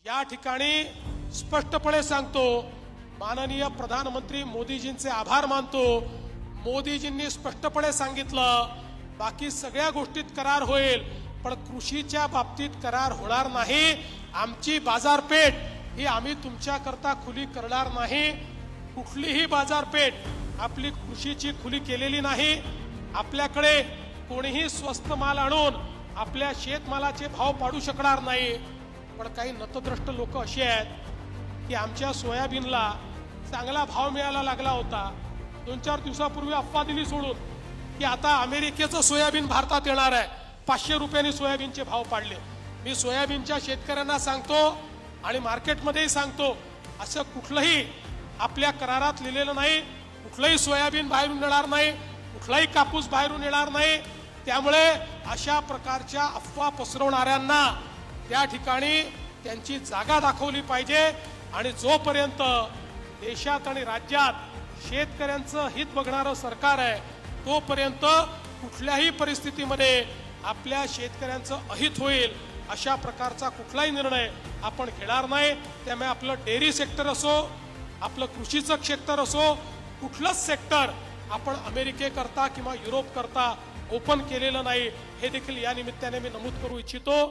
या ठिकाणी स्पष्टपणे सांगतो, माननीय प्रधानमंत्री मोदीजींचे आभार मानतो। मोदीजींनी स्पष्टपणे सांगितलं बाकी सगळ्या गोष्टीत करार होईल, पण कृषीच्या बाबतीत करार होणार नाही। आमची बाजारपेठ ही आम्ही तुमच्याकरता खुली करणार नाही। कुठलीही बाजारपेठ आपली कृषीची खुली केलेली नाही। आपल्याकडे कोणीही स्वस्त माल आणून आपल्या शेतमालाचे भाव पाडू शकणार नाही। पण काही नतद्रष्ट लोक असे आहेत की आमच्या सोयाबीनला चांगला भाव मिळायला लागला होता, 2-4 दिवसापूर्वी अफवा दिली सोडून की आता अमेरिकेचं सोयाबीन भारतात येणार आहे, 500 रुपयांनी सोयाबीनचे भाव पाडले। मी सोयाबीनच्या शेतकऱ्यांना सांगतो आणि मार्केटमध्येही सांगतो, असं कुठलंही आपल्या करारात लिहिलेलं नाही। कुठलंही सोयाबीन बाहेरून येणार नाही, कुठलाही कापूस बाहेरून येणार नाही। त्यामुळे अशा प्रकारच्या अफवा पसरवणाऱ्यांना त्या ठिकाणी त्यांची जागा दाखवली पाहिजे। आणि जोपर्यंत देशात आणि राज्यात शेतकऱ्यांचं हित बघणारं सरकार आहे, तोपर्यंत कुठल्याही परिस्थितीमध्ये आपल्या शेतकऱ्यांचं अहित होईल अशा प्रकारचा कुठलाही निर्णय आपण घेणार नाही। त्यामुळे आपलं डेअरी सेक्टर असो, आपलं कृषीचं क्षेत्र असो, कुठलंच सेक्टर आपण अमेरिकेकरता किंवा युरोप करता ओपन केलेलं नाही, हे देखील या निमित्ताने मी नमूद करू इच्छितो।